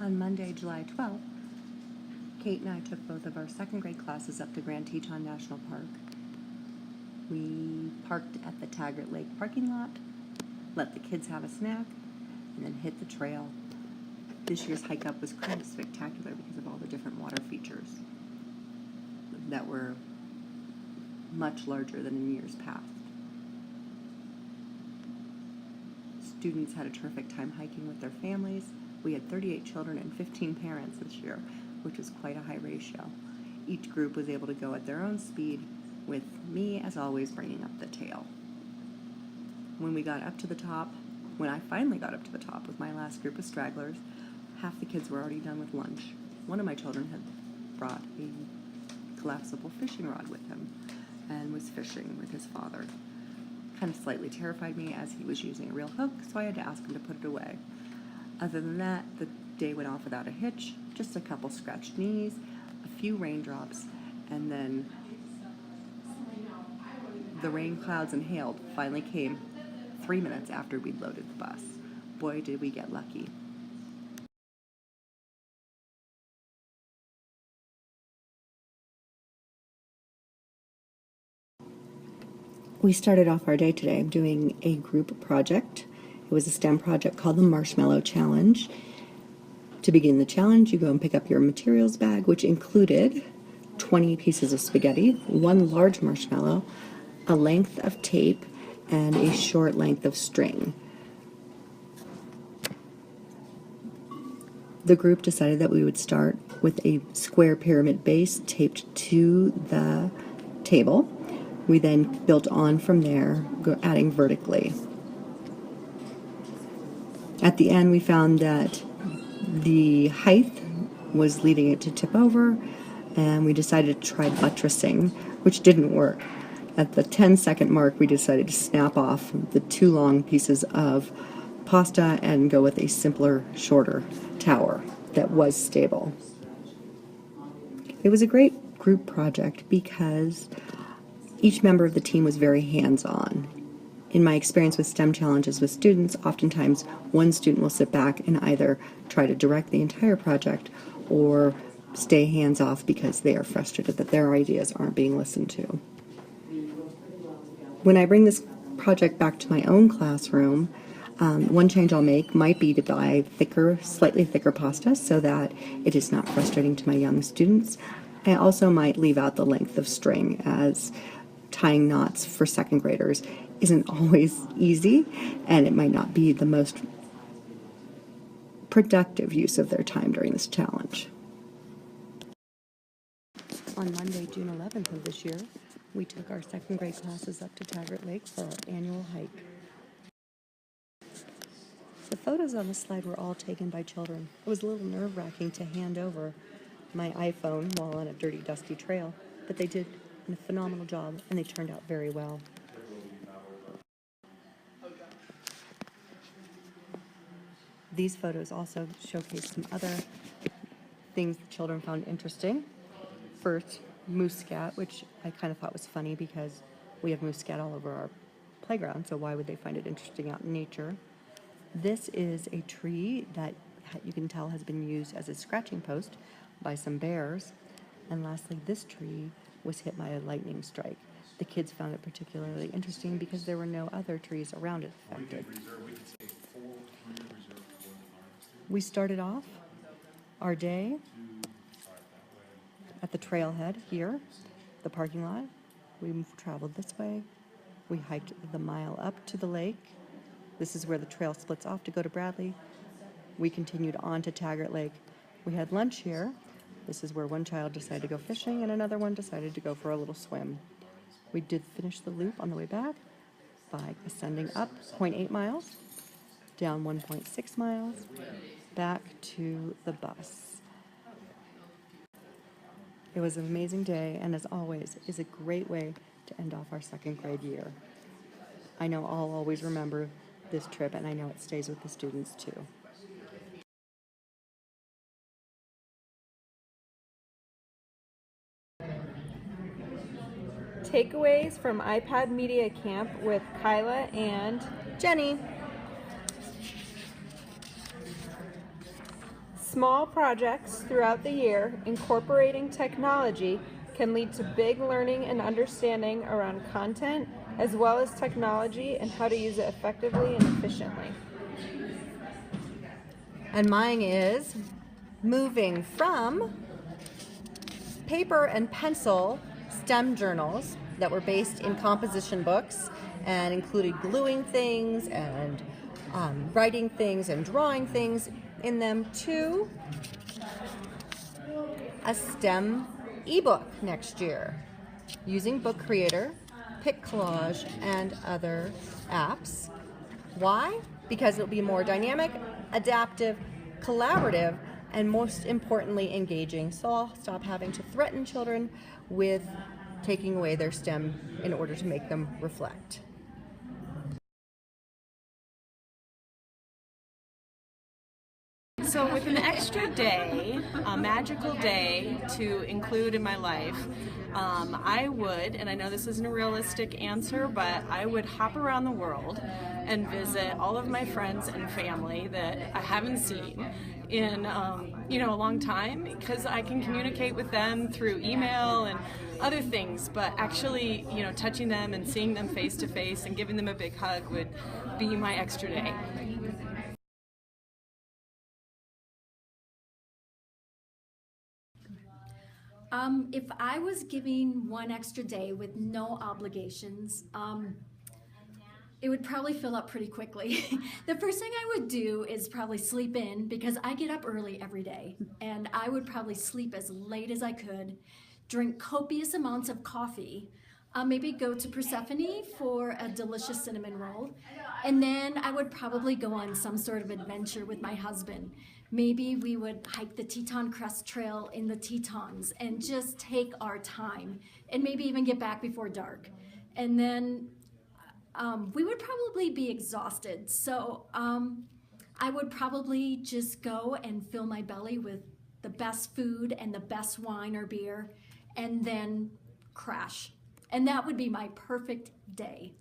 On Monday, July 12th, Kate and I took both of our second grade classes up to Grand Teton National Park. We parked at the Taggart Lake parking lot, let the kids have a snack, and then hit the trail. This year's hike up was kind of spectacular because of all the different water features that were much larger than in years past. Students had a terrific time hiking with their families. We had 38 children and 15 parents this year, which was quite a high ratio. Each group was able to go at their own speed, with me, as always, bringing up the tail. When I finally got up to the top with my last group of stragglers, half the kids were already done with lunch. One of my children had brought a collapsible fishing rod with him and was fishing with his father. Kind of slightly terrified me as he was using a real hook, so I had to ask him to put it away. Other than that, the day went off without a hitch, just a couple scratched knees, a few raindrops, and then the rain clouds and hail finally came 3 minutes after we'd loaded the bus. Boy, did we get lucky. We started off our day today doing a group project. It was a STEM project called the Marshmallow Challenge. To begin the challenge, you go and pick up your materials bag, which included 20 pieces of spaghetti, one large marshmallow, a length of tape, and a short length of string. The group decided that we would start with a square pyramid base taped to the table. We then built on from there, adding vertically. At the end, we found that the height was leading it to tip over, and we decided to try buttressing, which didn't work. At the 10-second mark, we decided to snap off the two long pieces of pasta and go with a simpler, shorter tower that was stable. It was a great group project because each member of the team was very hands-on. In my experience with STEM challenges with students, oftentimes one student will sit back and either try to direct the entire project or stay hands-off because they are frustrated that their ideas aren't being listened to. When I bring this project back to my own classroom, one change I'll make might be to buy slightly thicker pasta so that it is not frustrating to my young students. I also might leave out the length of string, as tying knots for second graders isn't always easy, and it might not be the most productive use of their time during this challenge. On Monday, June 11th of this year, we took our second grade classes up to Taggart Lake for our annual hike. The photos on the slide were all taken by children. It was a little nerve-wracking to hand over my iPhone while on a dirty, dusty trail, but they did a phenomenal job, and they turned out very well. These photos also showcase some other things the children found interesting. First, moose scat, which I kind of thought was funny because we have moose scat all over our playground, so why would they find it interesting out in nature? This is a tree that you can tell has been used as a scratching post by some bears. And lastly, this tree was hit by a lightning strike. The kids found it particularly interesting because there were no other trees around it affected. We started off our day at the trailhead here, the parking lot. We traveled this way. We hiked the mile up to the lake. This is where the trail splits off to go to Bradley. We continued on to Taggart Lake. We had lunch here. This is where one child decided to go fishing and another one decided to go for a little swim. We did finish the loop on the way back by ascending up 0.8 miles, down 1.6 miles, back to the bus. It was an amazing day, and as always, is a great way to end off our second grade year. I know I'll always remember this trip, and I know it stays with the students too. Takeaways from iPad Media Camp with Kyla and Jenny. Small projects throughout the year incorporating technology can lead to big learning and understanding around content, as well as technology and how to use it effectively and efficiently. And mine is moving from paper and pencil STEM journals that were based in composition books and included gluing things and writing things and drawing things in them to a STEM ebook next year using Book Creator, PicCollage, and other apps. Why? Because it'll be more dynamic, adaptive, collaborative, and most importantly, engaging. So I'll stop having to threaten children with taking away their STEM in order to make them reflect. So with an extra day, a magical day to include in my life, I would, and I know this isn't a realistic answer, but I would hop around the world and visit all of my friends and family that I haven't seen in a long time, because I can communicate with them through email and other things, but actually touching them and seeing them face to face and giving them a big hug would be my extra day. If I was giving one extra day with no obligations, it would probably fill up pretty quickly. The first thing I would do is probably sleep in, because I get up early every day, and I would probably sleep as late as I could, drink copious amounts of coffee, maybe go to Persephone for a delicious cinnamon roll, and then I would probably go on some sort of adventure with my husband. Maybe we would hike the Teton Crest Trail in the Tetons and just take our time, and maybe even get back before dark. And then we would probably be exhausted, so I would probably just go and fill my belly with the best food and the best wine or beer, and then crash. And that would be my perfect day.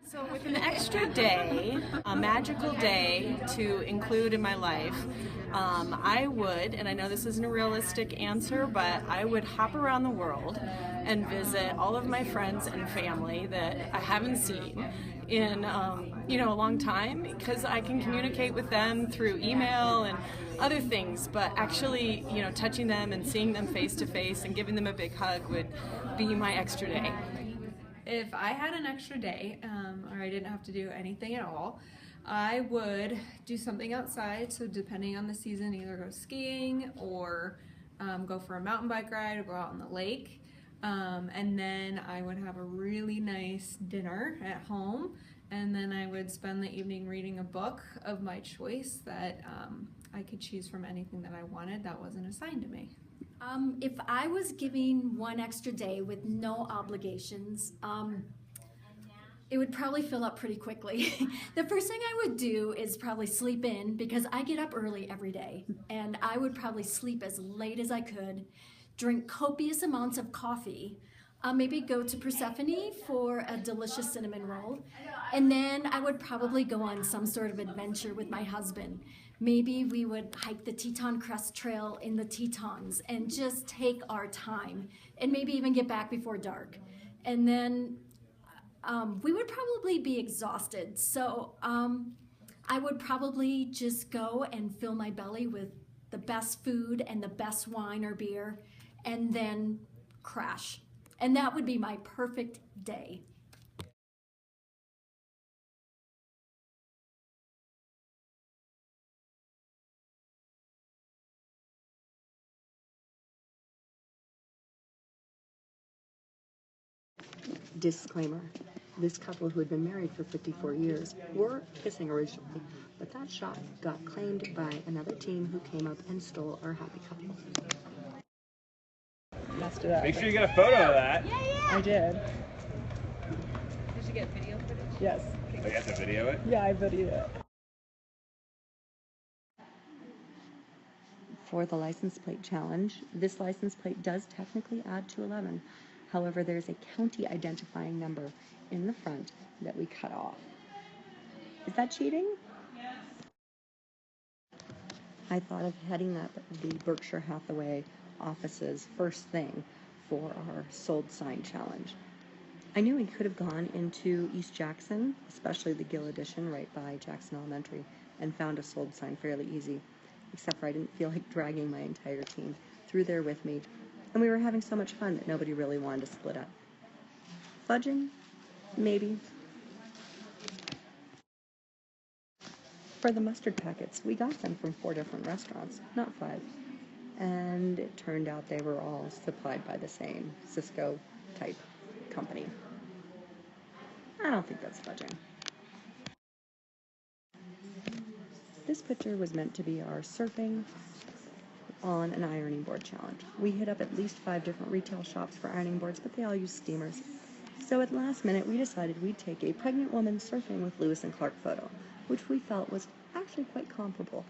So with an extra day, a magical day to include in my life, I would, and I know this isn't a realistic answer, but I would hop around the world and visit all of my friends and family that I haven't seen in a long time, because I can communicate with them through email and other things, but actually touching them and seeing them face to face and giving them a big hug would be my extra day. If I had an extra day, or I didn't have to do anything at all, I would do something outside. So depending on the season, either go skiing or go for a mountain bike ride or go out on the lake. And then I would have a really nice dinner at home. And then I would spend the evening reading a book of my choice that I could choose from anything that I wanted that wasn't assigned to me. If I was giving one extra day with no obligations, it would probably fill up pretty quickly. The first thing I would do is probably sleep in, because I get up early every day, and I would probably sleep as late as I could, drink copious amounts of coffee, maybe go to Persephone for a delicious cinnamon roll, and then I would probably go on some sort of adventure with my husband. Maybe we would hike the Teton Crest Trail in the Tetons and just take our time, and maybe even get back before dark. And then we would probably be exhausted, so I would probably just go and fill my belly with the best food and the best wine or beer, and then crash. And that would be my perfect day. Disclaimer. This couple, who had been married for 54 years, were kissing originally, but that shot got claimed by another team who came up and stole our happy couple. Messed it up. Make sure you get a photo of that. I did. Did you get video footage? Yes. So you have to video it? Yeah, I videoed it. For the license plate challenge, this license plate does technically add to 11, However, there's a county identifying number in the front that we cut off. Is that cheating? I thought of heading up the Berkshire Hathaway offices first thing for our sold sign challenge. I knew we could have gone into East Jackson, especially the Gill Edition right by Jackson Elementary, and found a sold sign fairly easy, except for I didn't feel like dragging my entire team through there with me, and we were having so much fun that nobody really wanted to split up. Fudging? Maybe. For the mustard packets, we got them from 4 different restaurants, not 5. And it turned out they were all supplied by the same Cisco type company. I don't think that's fudging. This picture was meant to be our surfing on an ironing board challenge. We hit up at least 5 different retail shops for ironing boards, but they all use steamers. So at the last minute, we decided we'd take a pregnant woman surfing with Lewis and Clark photo, which we felt was actually quite comparable